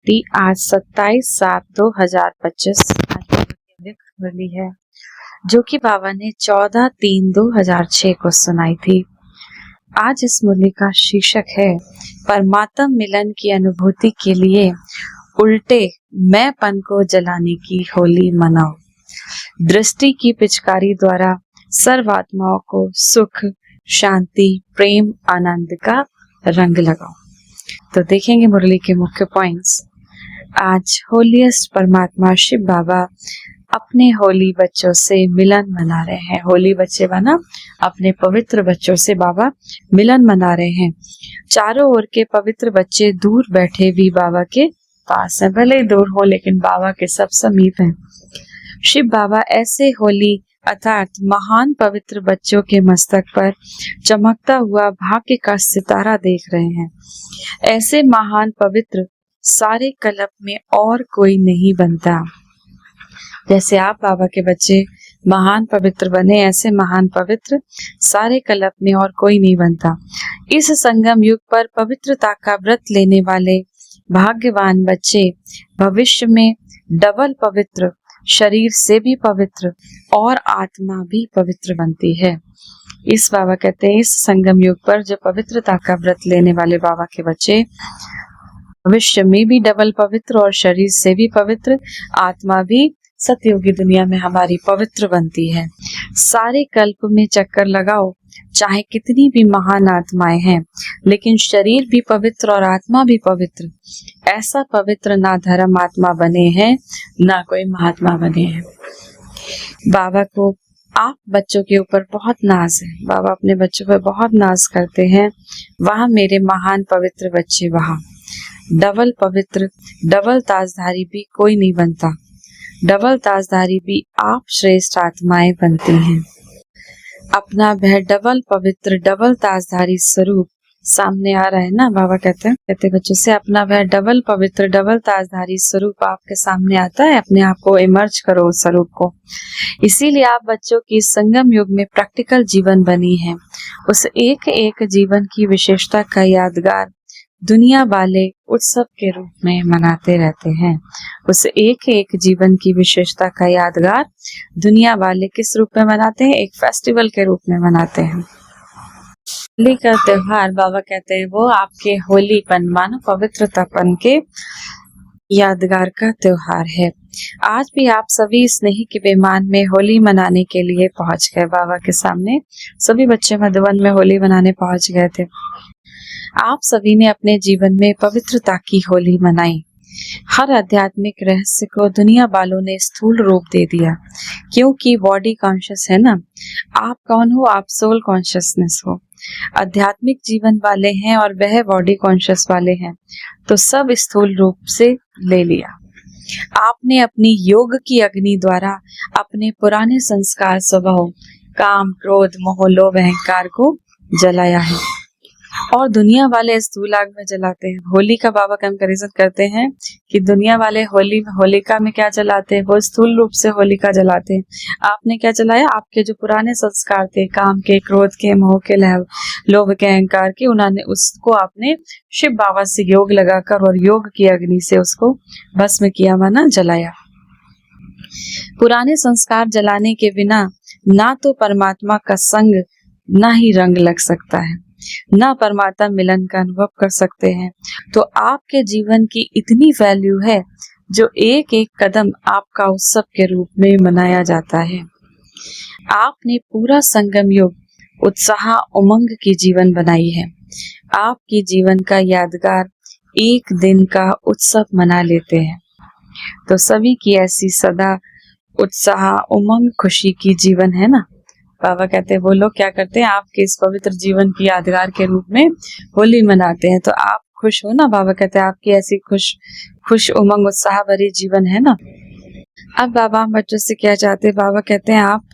छुट्टी आज 27/7/2025 मुरली है जो कि बाबा ने 14/3/2006 को सुनाई थी। आज इस मुरली का शीर्षक है परमात्म मिलन की अनुभूति के लिए उल्टे मैंपन को जलाने की होली मनाओ। दृष्टि की पिचकारी द्वारा सर्वात्माओं को सुख, शांति, प्रेम, आनंद का रंग लगाओ। तो देखेंगे मुरली के मुख्य पॉइंट्स। आज होलीएस्ट परमात्मा शिव बाबा अपने होली बच्चों से मिलन मना रहे हैं। होली बच्चे बना अपने पवित्र बच्चों से बाबा मिलन मना रहे हैं। चारों ओर के पवित्र बच्चे दूर बैठे भी बाबा के पास हैं, भले ही दूर हो लेकिन बाबा के सब समीप हैं। शिव बाबा ऐसे होली अर्थात महान पवित्र बच्चों के मस्तक पर चमकता हुआ भाग्य का सितारा देख रहे हैं। ऐसे महान पवित्र सारे कल्प में और कोई नहीं बनता। जैसे आप बाबा के बच्चे महान पवित्र बने, ऐसे महान पवित्र सारे कल्प में और कोई नहीं बनता। इस संगम युग पर पवित्रता का व्रत लेने वाले भाग्यवान बच्चे भविष्य में डबल पवित्र, शरीर से भी पवित्र और आत्मा भी पवित्र बनती है। इस बाबा कहते हैं इस संगम युग पर जो पवित्रता का व्रत लेने वाले बाबा के बच्चे भविष्य में भी डबल पवित्र और शरीर से भी पवित्र, आत्मा भी सतयुगी दुनिया में हमारी पवित्र बनती है। सारे कल्प में चक्कर लगाओ, चाहे कितनी भी महान आत्माएं हैं, लेकिन शरीर भी पवित्र और आत्मा भी पवित्र। ऐसा पवित्र ना धर्म आत्मा बने हैं, ना कोई महात्मा बने हैं। बाबा को आप बच्चों के ऊपर बहुत नाज है। बाबा अपने बच्चों पर बहुत नाज करते हैं। वहाँ मेरे महान पवित्र बच्चे, वहाँ डबल पवित्र, डबल ताजधारी भी कोई नहीं बनता। डबल ताजधारी भी आप श्रेष्ठ आत्माएं बनती हैं। अपना वह डबल पवित्र, डबल ताजधारी स्वरूप सामने आ रहा है ना। बाबा कहते बच्चों से अपना वह डबल पवित्र, डबल ताजधारी स्वरूप आपके सामने आता है। अपने आप को इमर्ज करो उस स्वरूप को। इसीलिए आप बच्चों की संगम युग में प्रैक्टिकल जीवन बनी है। उस एक एक जीवन की विशेषता का यादगार दुनिया वाले उत्सव के रूप में मनाते रहते हैं। उस एक एक जीवन की विशेषता का यादगार दुनिया वाले किस रूप में मनाते हैं? एक फेस्टिवल के रूप में मनाते हैं। होली का त्योहार बाबा कहते हैं वो आपके होलीपन मानो पवित्रतापन के यादगार का त्योहार है। आज भी आप सभी स्नेही के विमान में होली मनाने के लिए पहुंच गए। बाबा के सामने सभी बच्चे मधुबन में होली मनाने पहुंच गए थे। आप सभी ने अपने जीवन में पवित्रता की होली मनाई। हर आध्यात्मिक रहस्य को दुनिया वालों ने स्थूल रूप दे दिया, क्योंकि बॉडी कॉन्शियस है ना। आप कौन हो? आप सोल कॉन्शियसनेस हो। आध्यात्मिक जीवन वाले हैं और वह बॉडी कॉन्शियस वाले हैं, तो सब स्थूल रूप से ले लिया। आपने अपनी योग की अग्नि द्वारा अपने पुराने संस्कार, स्वभाव, काम, क्रोध, मोह, लोभ, अहंकार को जलाया है और दुनिया वाले स्थूल आग में जलाते हैं। होली का बाबा कंपैरिजन करते हैं कि दुनिया वाले होलिका में क्या जलाते हैं? वो स्थूल रूप से होलिका जलाते हैं। आपने क्या जलाया? आपके जो पुराने संस्कार थे, काम के, क्रोध के, मोह के, लोभ के, अहंकार के, उन्होंने उसको आपने शिव बाबा से योग लगाकर और योग की अग्नि से उसको भस्म किया, माना जलाया। पुराने संस्कार जलाने के बिना ना तो परमात्मा का संग, ना ही रंग लग सकता है, ना परमात्मा मिलन का अनुभव कर सकते हैं। तो आपके जीवन की इतनी वैल्यू है जो एक एक कदम आपका उत्सव के रूप में मनाया जाता है। आपने पूरा संगम युग उत्साह, उमंग की जीवन बनाई है। आपकी जीवन का यादगार एक दिन का उत्सव मना लेते हैं। तो सभी की ऐसी सदा उत्साह, उमंग, खुशी की जीवन है ना। बाबा कहते हैं वो लोग क्या करते हैं? आपके इस पवित्र जीवन की यादगार के रूप में होली मनाते हैं। तो आप खुश हो ना। बाबा कहते हैं आपकी ऐसी खुश उमंग, उत्साह भरी जीवन है ना। अब बाबा बच्चों से क्या चाहते हैं? बाबा कहते हैं आप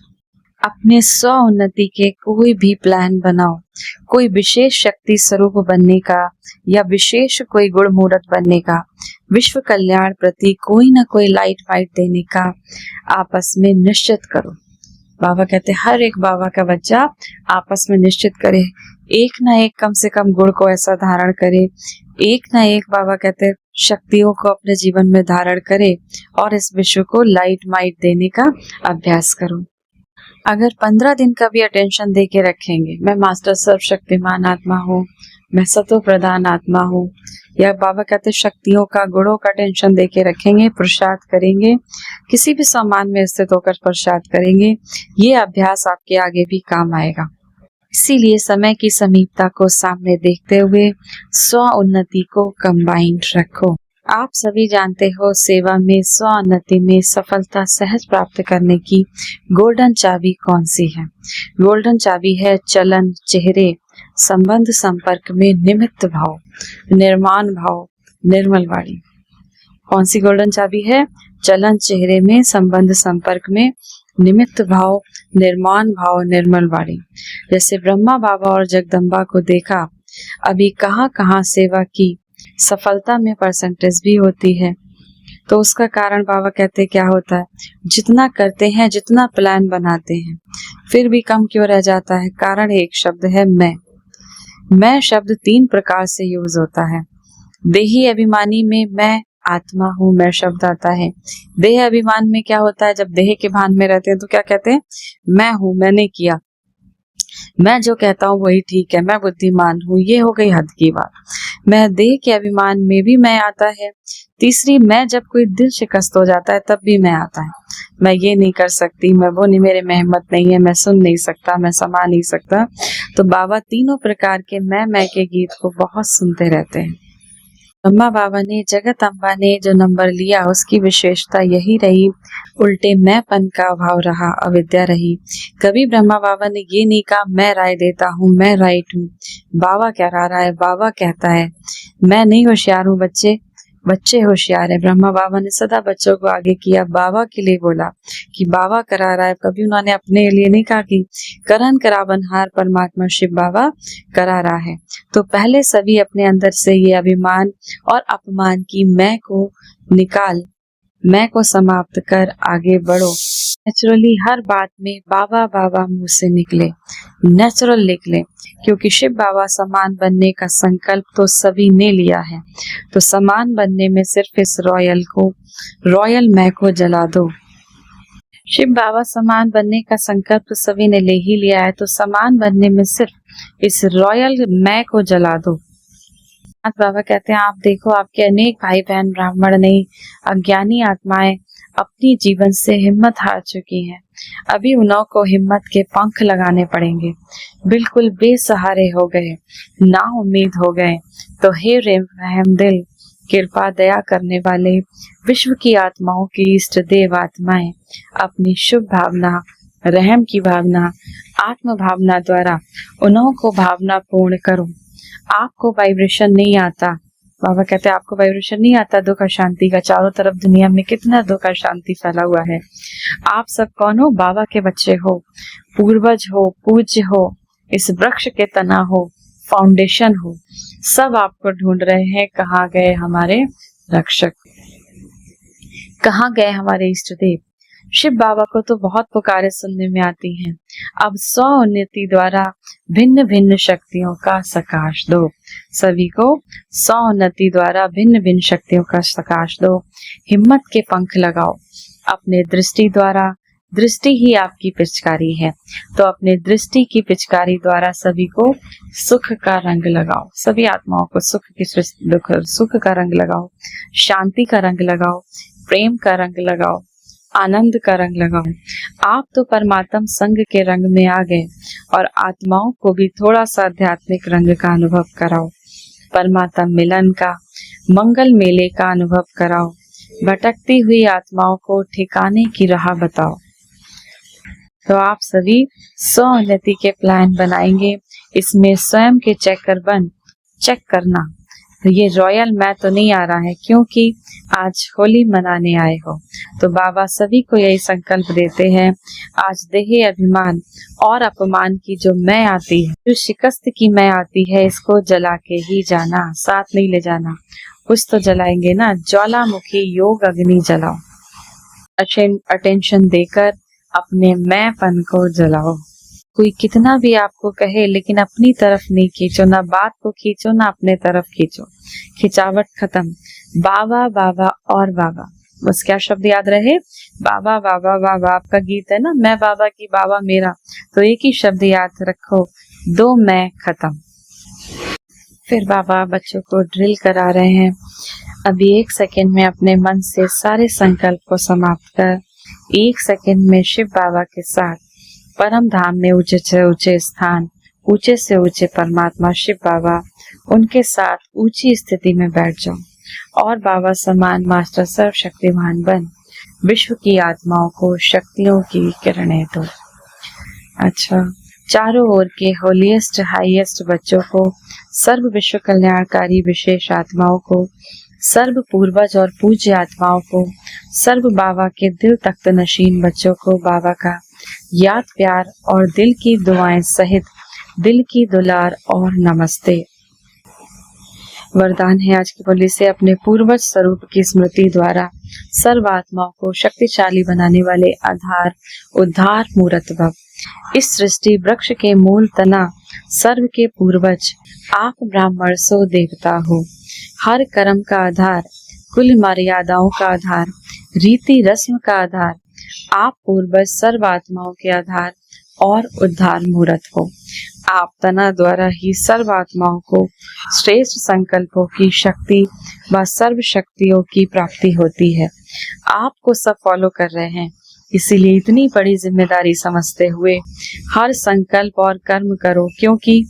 अपने स्व उन्नति के कोई भी प्लान बनाओ, कोई विशेष शक्ति स्वरूप बनने का या विशेष कोई गुण मूर्त बनने का, विश्व कल्याण प्रति कोई ना कोई लाइट फाइट देने का आपस में निश्चित करो। बाबा कहते हैं हर एक बाबा का बच्चा आपस में निश्चित करे, एक ना एक कम से कम गुण को ऐसा धारण करे, एक ना एक बाबा कहते शक्तियों को अपने जीवन में धारण करे और इस विश्व को लाइट माइट देने का अभ्यास करो। अगर 15 दिन का भी अटेंशन दे के रखेंगे, मैं मास्टर सर्वशक्तिमान आत्मा हूँ, मैं सतो प्रधान आत्मा हूँ, या बाबा कहते शक्तियों का गुणों का टेंशन दे के रखेंगे, पुरुषार्थ करेंगे, किसी भी सम्मान में स्थित होकर पुरुषार्थ करेंगे, ये अभ्यास आपके आगे भी काम आएगा। इसीलिए समय की समीपता को सामने देखते हुए स्व उन्नति को कंबाइंड रखो। आप सभी जानते हो सेवा में स्व उन्नति में सफलता सहज प्राप्त करने की गोल्डन चाबी कौन सी है? गोल्डन चाबी है चलन, चेहरे, संबंध संपर्क में निमित्त भाव, निर्माण भाव, निर्मल वाणी। कौन सी गोल्डन चाबी है? चलन, चेहरे में, संबंध संपर्क में, निमित्त भाव, निर्माण भाव, निर्मल वाणी। जैसे ब्रह्मा बाबा और जगदम्बा को देखा, अभी कहाँ कहाँ सेवा की सफलता में परसेंटेज भी होती है, तो उसका कारण बाबा कहते क्या होता है? जितना करते हैं, जितना प्लान बनाते हैं, फिर भी कम क्यों रह जाता है? कारण एक शब्द है मैं शब्द 3 प्रकार से यूज होता है। देही अभिमानी में मैं आत्मा हूँ, मैं शब्द आता है। देह अभिमान में क्या होता है? जब देह के भान में रहते हैं तो क्या कहते हैं? मैं हूँ, मैंने किया, मैं जो कहता हूँ वही ठीक है, मैं बुद्धिमान हूँ, ये हो गई हद की बात। मैं देह के अभिमान में भी मैं आता है। तीसरी, मैं जब कोई दिल शिकस्त हो जाता है तब भी मैं आता है। मैं ये नहीं कर सकती, मैं वो नहीं, मेरे में हिम्मत नहीं है, मैं सुन नहीं सकता, मैं समा नहीं सकता। तो बाबा तीनों प्रकार के मैं के गीत को बहुत सुनते रहते हैं। ब्रह्मा बाबा ने, जगत अम्बा ने जो नंबर लिया उसकी विशेषता यही रही, उल्टे मैंपन का अभाव रहा, अविद्या रही। कभी ब्रह्मा बाबा ने ये नहीं कहा मैं राय देता हूँ, मैं राइट हूँ, बाबा कह रहा है, बाबा कहता है, मैं नहीं होशियार हूँ, बच्चे होशियार है। ब्रह्मा बाबा ने सदा बच्चों को आगे किया, बाबा के लिए बोला कि बाबा करा रहा है। कभी उन्होंने अपने लिए नहीं कहा कि करन करावनहार परमात्मा शिव बाबा करा रहा है। तो पहले सभी अपने अंदर से ये अभिमान और अपमान की मैं को निकाल, मैं को समाप्त कर आगे बढ़ो। नेचुरली हर बात में बाबा बाबा मुंह से निकले, नेचुरल निकले, क्योंकि शिव बाबा समान बनने का संकल्प तो सभी ने लिया है। तो समान बनने में सिर्फ इस रॉयल मैं को जला दो। शिव बाबा समान बनने का संकल्प तो सभी ने ले ही लिया है, तो समान बनने में सिर्फ इस रॉयल मैं को जला दो। बाबा कहते हैं, आप देखो आपके अनेक भाई बहन ब्राह्मण नहीं, अज्ञानी आत्माएं अपनी जीवन से हिम्मत हार चुकी हैं। अभी उन्हों को हिम्मत के पंख लगाने पड़ेंगे, बिल्कुल बेसहारे हो गए, ना उम्मीद हो गए। तो हे रहम दिल, कृपा दया करने वाले विश्व की आत्माओं की इष्ट देव आत्माएं अपनी शुभ भावना, रहम की भावना, आत्म भावना द्वारा उन्हों को भावना पूर्ण करो। आपको वाइब्रेशन नहीं आता, बाबा कहते हैं आपको वाइब्रेशन नहीं आता दुख अशांति का। चारों तरफ दुनिया में कितना दुख अशांति फैला हुआ है। आप सब कौन हो? बाबा के बच्चे हो, पूर्वज हो, पूज्य हो, इस वृक्ष के तना हो, फाउंडेशन हो। सब आपको ढूंढ रहे हैं, कहाँ गए हमारे रक्षक, कहाँ गए हमारे इष्ट देव। शिव बाबा को तो बहुत पुकारे सुनने में आती हैं। अब स्व उन्नति द्वारा भिन्न भिन्न शक्तियों का सकाश दो। सभी को स्व उन्नति द्वारा भिन्न भिन्न शक्तियों का सकाश दो। हिम्मत के पंख लगाओ अपने दृष्टि द्वारा। दृष्टि ही आपकी पिचकारी है, तो अपने दृष्टि की पिचकारी द्वारा सभी को सुख का रंग लगाओ। सभी आत्माओं को सुख का रंग लगाओ, शांति का रंग लगाओ, प्रेम का रंग लगाओ, आनंद का रंग लगाओ। आप तो परमात्म संग के रंग में आ गए, और आत्माओं को भी थोड़ा सा आध्यात्मिक रंग का अनुभव कराओ। परमात्म मिलन का, मंगल मेले का अनुभव कराओ। भटकती हुई आत्माओं को ठिकाने की राह बताओ। तो आप सभी स्व उन्नति के प्लान बनाएंगे। इसमें स्वयं के चेकर बन चेक करना, ये रॉयल मैं तो नहीं आ रहा है, क्योंकि आज होली मनाने आए हो। तो बाबा सभी को यही संकल्प देते हैं, आज देह अभिमान और अपमान की जो मैं आती है, जो शिकस्त की मैं आती है, इसको जला के ही जाना, साथ नहीं ले जाना। कुछ तो जलाएंगे ना, ज्वालामुखी योग अग्नि जलाओ। अटेंशन देकर अपने मैंपन को जलाओ। कोई कितना भी आपको कहे लेकिन अपनी तरफ नहीं खींचो, ना बात को खींचो ना अपने तरफ खींचो। खिंचावट खत्म। बाबा बाबा और बाबा, बस क्या शब्द याद रहे? बाबा बाबा बाबा। आपका गीत है ना, मैं बाबा की बाबा मेरा, तो एक ही शब्द याद रखो, दो मैं खत्म। फिर बाबा बच्चों को ड्रिल करा रहे हैं। अभी 1 सेकंड में अपने मन से सारे संकल्प को समाप्त कर 1 सेकंड में शिव बाबा के साथ परम धाम में ऊंचे से ऊंचे स्थान, ऊंचे से ऊंचे परमात्मा शिव बाबा, उनके साथ ऊंची स्थिति में बैठ जाओ और बाबा समान मास्टर सर्वशक्तिमान बन विश्व की आत्माओं को शक्तियों की किरणें दो। अच्छा, चारों ओर के होलीएस्ट हाईएस्ट बच्चों को, सर्व विश्व कल्याणकारी विशेष आत्माओं को, सर्व पूर्वज और पूज्य आत्माओं को, सर्व बाबा के दिल तख्त नशीन बच्चों को बाबा का याद प्यार और दिल की दुआएं सहित दिल की दुलार और नमस्ते। वरदान है आज की मुरली से अपने पूर्वज स्वरूप की स्मृति द्वारा सर्व आत्माओं को शक्तिशाली बनाने वाले आधार उद्धार मूर्त भव। इस सृष्टि वृक्ष के मूल तना सर्व के पूर्वज आप ब्राह्मण सो देवता हो। हर कर्म का आधार, कुल मर्यादाओं का आधार, रीति रस्म का आधार आप पूर्वज सर्व आत्माओं के आधार और उद्धार मूर्त हो। आप तना द्वारा ही सर्व आत्माओं को श्रेष्ठ संकल्पों की शक्ति व सर्व शक्तियों की प्राप्ति होती है। आपको सब फॉलो कर रहे हैं, इसीलिए इतनी बड़ी जिम्मेदारी समझते हुए हर संकल्प और कर्म करो, क्योंकि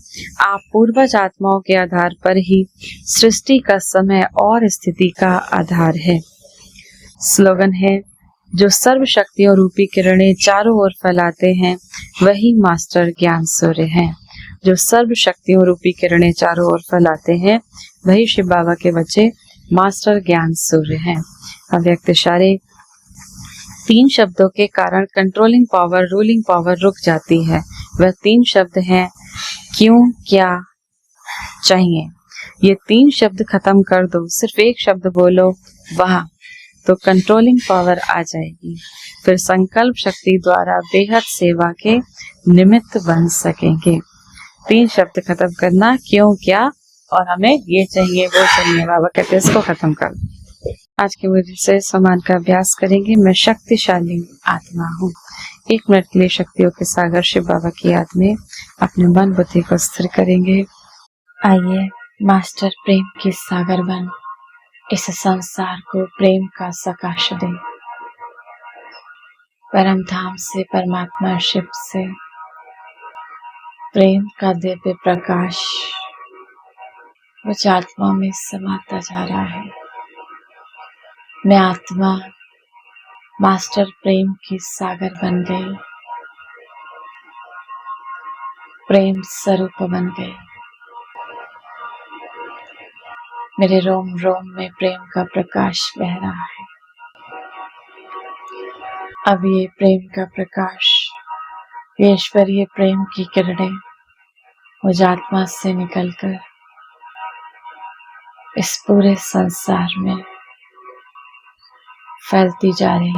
आप पूर्वज आत्माओं के आधार पर ही सृष्टि का समय और स्थिति का आधार है। स्लोगन है, जो सर्व शक्तियों रूपी किरणें चारों ओर फैलाते हैं वही मास्टर ज्ञान सूर्य हैं। जो सर्व शक्तियों रूपी किरणें चारों ओर फैलाते हैं वही शिव बाबा के बच्चे मास्टर ज्ञान सूर्य हैं। अव्यक्त इशारे। 3 शब्दों के कारण कंट्रोलिंग पावर, रूलिंग पावर रुक जाती है। वह 3 शब्द हैं, क्यों, क्या, चाहिए। ये 3 शब्द खत्म कर दो, सिर्फ एक शब्द बोलो, वाह, तो कंट्रोलिंग पावर आ जाएगी। फिर संकल्प शक्ति द्वारा बेहद सेवा के निमित्त बन सकेंगे। 3 शब्द खत्म करना, क्यों, क्या, और हमें ये चाहिए वो चाहिए। बाबा कहते हैं इसको खत्म कर। आज के मुझे से समान का अभ्यास करेंगे। मैं शक्तिशाली आत्मा हूँ। 1 मिनट के लिए शक्तियों के सागर शिव बाबा की याद में अपने मन बुद्धि को स्थिर करेंगे। आइए मास्टर प्रेम के सागर बन इस संसार को प्रेम का सकाश दे। परम धाम से, परमात्मा शिव से प्रेम का दिव्य प्रकाश मुझ आत्मा में समाता जा रहा है। मैं आत्मा मास्टर प्रेम की सागर बन गई, प्रेम स्वरूप बन गई। मेरे रोम रोम में प्रेम का प्रकाश बह रहा है। अब ये प्रेम का प्रकाश, ये ईश्वरीय प्रेम की किरणें मुझ आत्मा से निकलकर इस पूरे संसार में फैलती जा रही